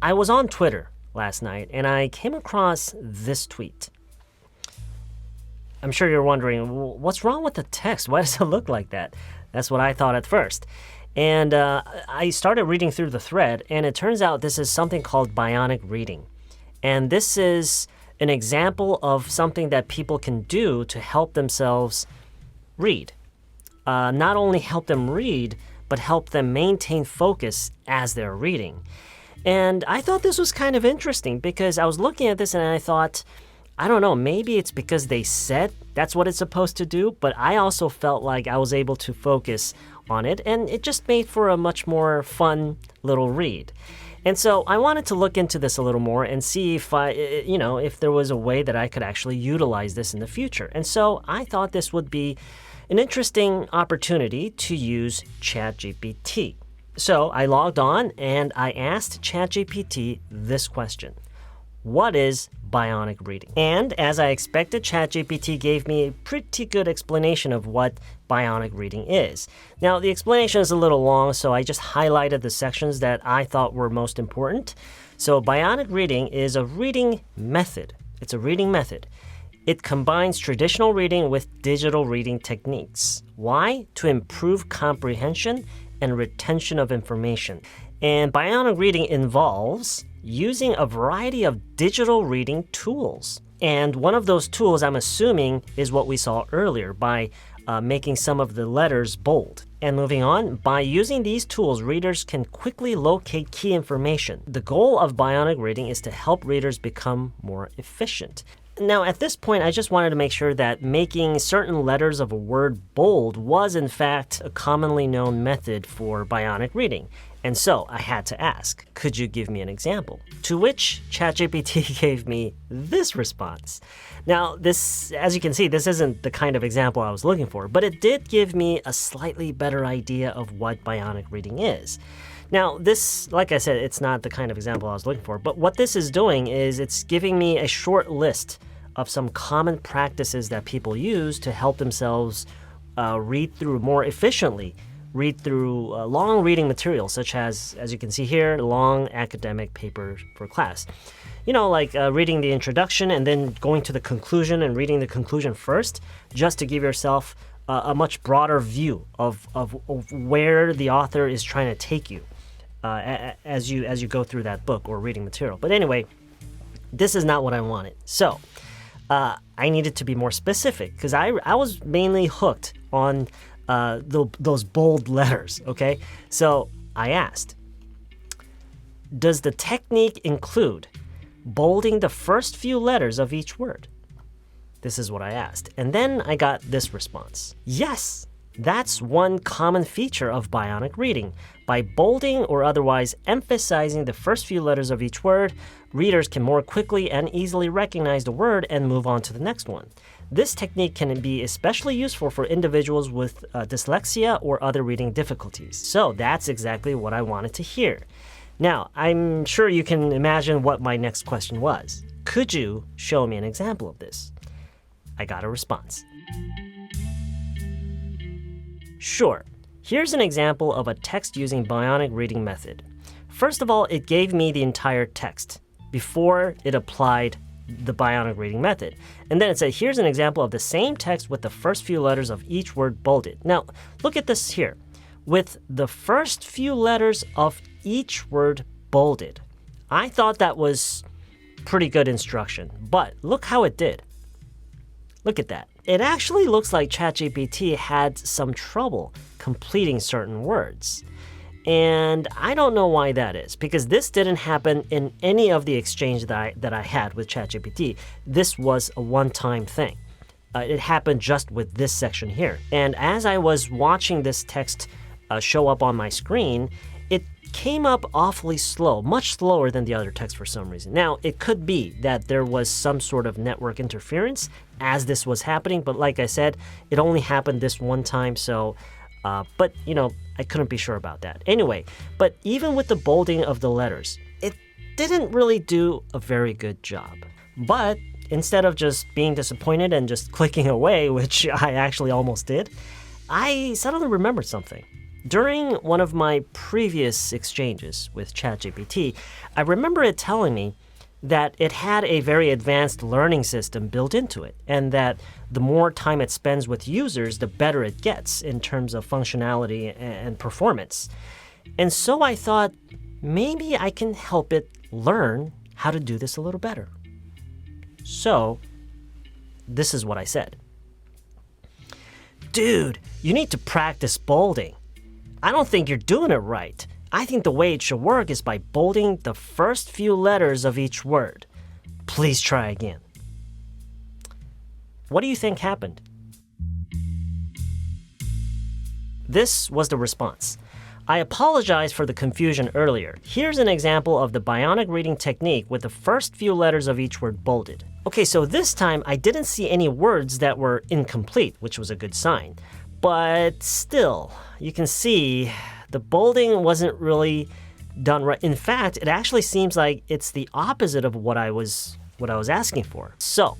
I was on Twitter last night and I came across this tweet. I'm sure you're wondering, what's wrong with the text? Why does it look like that? That's what I thought at first. And I started reading through the thread, and it turns out this is something called bionic reading. And this is an example of something that people can do to help themselves read. Not only help them read, but help them maintain focus as they're reading. And I thought this was kind of interesting because I was looking at this and I thought, I don't know, maybe it's because they said that's what it's supposed to do, but I also felt like I was able to focus on it, and it just made for a much more fun little read. And so I wanted to look into this a little more and see if if there was a way that I could actually utilize this in the future. And so I thought this would be an interesting opportunity to use ChatGPT. So I logged on and I asked ChatGPT this question. What is bionic reading? And as I expected, ChatGPT gave me a pretty good explanation of what bionic reading is. Now, the explanation is a little long, so I just highlighted the sections that I thought were most important. So bionic reading is a reading method. It's a reading method. It combines traditional reading with digital reading techniques. Why? To improve comprehension and retention of information. And bionic reading involves using a variety of digital reading tools. And one of those tools, I'm assuming, is what we saw earlier by making some of the letters bold. And moving on, by using these tools, readers can quickly locate key information. The goal of bionic reading is to help readers become more efficient. Now, at this point, I just wanted to make sure that making certain letters of a word bold was, in fact, a commonly known method for bionic reading. And so I had to ask, could you give me an example? To which ChatGPT gave me this response. Now, this, as you can see, this isn't the kind of example I was looking for, but it did give me a slightly better idea of what bionic reading is. Now, this, like I said, it's not the kind of example I was looking for, but what this is doing is it's giving me a short list of some common practices that people use to help themselves read through more efficiently, read through long reading materials, such as you can see here, long academic papers for class. You know, like reading the introduction and then going to the conclusion and reading the conclusion first, just to give yourself a much broader view of where the author is trying to take you as you go through that book or reading material. But anyway, this is not what I wanted. So I needed to be more specific because I was mainly hooked on those bold letters, okay? So I asked, does the technique include bolding the first few letters of each word? This is what I asked. And then I got this response. Yes, that's one common feature of bionic reading. By bolding or otherwise emphasizing the first few letters of each word, readers can more quickly and easily recognize the word and move on to the next one. This technique can be especially useful for individuals with dyslexia or other reading difficulties. So that's exactly what I wanted to hear. Now, I'm sure you can imagine what my next question was. Could you show me an example of this? I got a response. Sure. Here's an example of a text using bionic reading method. First of all, it gave me the entire text before it applied the bionic reading method. And then it said, here's an example of the same text with the first few letters of each word bolded. Now, look at this here. With the first few letters of each word bolded. I thought that was pretty good instruction, but look how it did. Look at that. It actually looks like ChatGPT had some trouble completing certain words. And I don't know why that is, because this didn't happen in any of the exchange that I had with ChatGPT. This was a one-time thing. It happened just with this section here. And as I was watching this text show up on my screen, it came up awfully slow, much slower than the other text for some reason. Now, it could be that there was some sort of network interference as this was happening, but like I said, it only happened this one time, so, but, you know, I couldn't be sure about that. Anyway, but even with the bolding of the letters, it didn't really do a very good job. But instead of just being disappointed and just clicking away, which I actually almost did, I suddenly remembered something. During one of my previous exchanges with ChatGPT, I remember it telling me that it had a very advanced learning system built into it, and that the more time it spends with users, the better it gets in terms of functionality and performance. And so I thought, maybe I can help it learn how to do this a little better. So, this is what I said. Dude, you need to practice bolding. I don't think you're doing it right. I think the way it should work is by bolding the first few letters of each word. Please try again. What do you think happened? This was the response. I apologize for the confusion earlier. Here's an example of the bionic reading technique with the first few letters of each word bolded. Okay, so this time I didn't see any words that were incomplete, which was a good sign. But still, you can see the bolding wasn't really done right. In fact, it actually seems like it's the opposite of what I was asking for. So,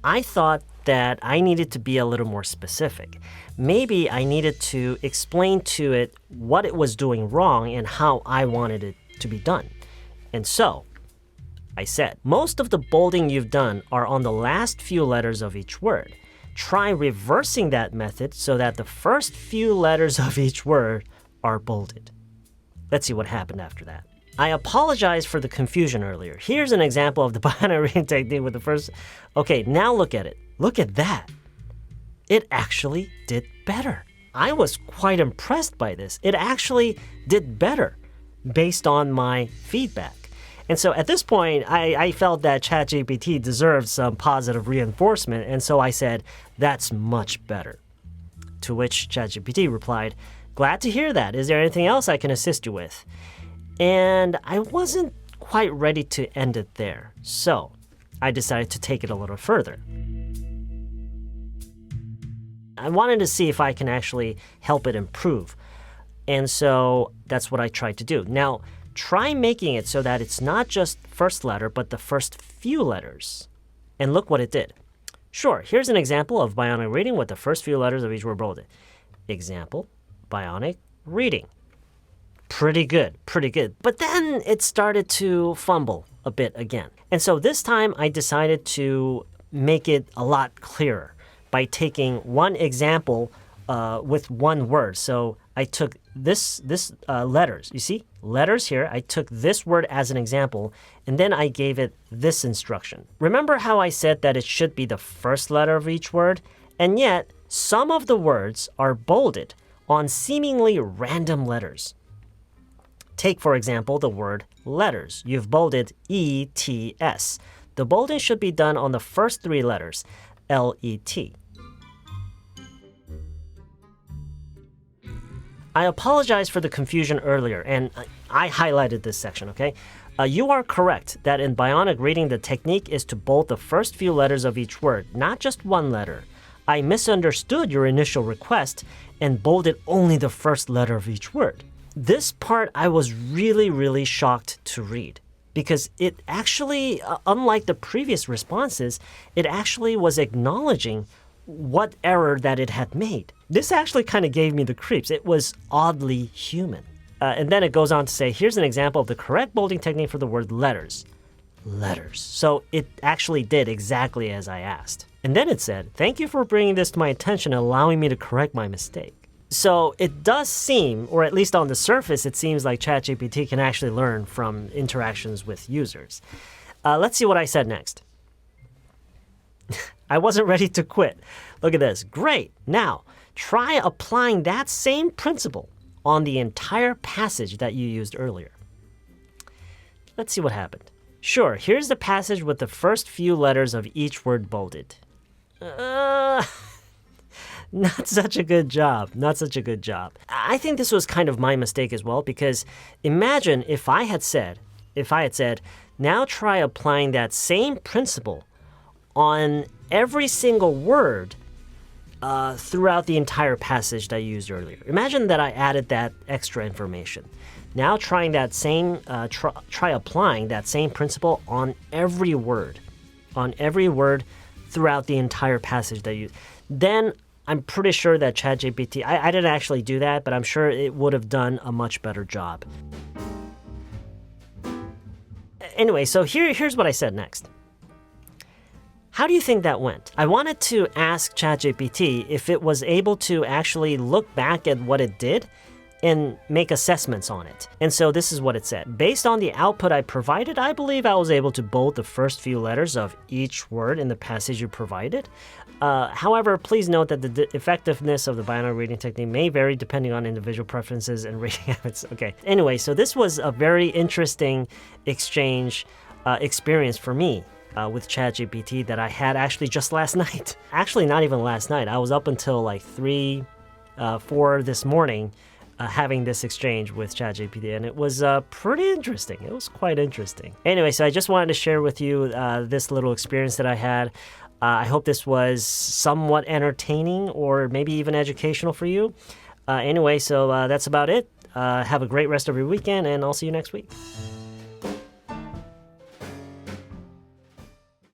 I thought that I needed to be a little more specific. Maybe I needed to explain to it what it was doing wrong and how I wanted it to be done. And so, I said, most of the bolding you've done are on the last few letters of each word. Try reversing that method so that the first few letters of each word are bolded. Let's see what happened after that. I apologize for the confusion earlier. Here's an example of the bionic reading technique with the first... Okay, now look at it. Look at that. It actually did better. I was quite impressed by this. It actually did better based on my feedback. And so at this point, I felt that ChatGPT deserved some positive reinforcement, and so I said, that's much better. To which ChatGPT replied, glad to hear that. Is there anything else I can assist you with? And I wasn't quite ready to end it there, so I decided to take it a little further. I wanted to see if I can actually help it improve. And so that's what I tried to do. Now, try making it so that it's not just first letter, but the first few letters. And look what it did. Sure, here's an example of bionic reading with the first few letters of each word bolded. Example, bionic reading. Pretty good, pretty good. But then it started to fumble a bit again. And so this time I decided to make it a lot clearer by taking one example with one word. So I took this letters. You see? Letters here. I took this word as an example, and then I gave it this instruction. Remember how I said that it should be the first letter of each word? And yet, some of the words are bolded on seemingly random letters. Take, for example, the word letters. You've bolded E-T-S. The bolding should be done on the first three letters, L-E-T. I apologize for the confusion earlier, and I highlighted this section, okay? You are correct that in bionic reading, the technique is to bold the first few letters of each word, not just one letter. I misunderstood your initial request and bolded only the first letter of each word. This part I was really shocked to read, because it actually, unlike the previous responses, it actually was acknowledging what error that it had made. This actually kind of gave me the creeps. It was oddly human. And then it goes on to say, here's an example of the correct bolding technique for the word letters. Letters. So it actually did exactly as I asked. And then it said, thank you for bringing this to my attention and allowing me to correct my mistake. So it does seem, or at least on the surface, it seems like ChatGPT can actually learn from interactions with users. Let's see what I said next. I wasn't ready to quit. Look at this. Great. Now, try applying that same principle on the entire passage that you used earlier. Let's see what happened. Sure, here's the passage with the first few letters of each word bolded. Not such a good job. Not such a good job. I think this was kind of my mistake as well, because imagine if I had said, now try applying that same principle on every single word throughout the entire passage that I used earlier. Imagine that I added that extra information. Now trying that same, try applying that same principle on every word throughout the entire passage that you. Then I'm pretty sure that ChatGPT, I didn't actually do that, but I'm sure it would have done a much better job. Anyway, so here's what I said next. How do you think that went? I wanted to ask ChatGPT if it was able to actually look back at what it did and make assessments on it. And so this is what it said. Based on the output I provided, I believe I was able to bold the first few letters of each word in the passage you provided. However, please note that the effectiveness of the Bionic reading technique may vary depending on individual preferences and reading habits. Okay. Anyway, so this was a very interesting exchange experience for me with ChatGPT that I had actually just last night. Actually, not even last night. I was up until like 3, 4 this morning having this exchange with ChatGPT, and it was pretty interesting. It was quite interesting. Anyway, so I just wanted to share with you this little experience that I had. I hope this was somewhat entertaining or maybe even educational for you. Anyway, so that's about it. Have a great rest of your weekend, and I'll see you next week.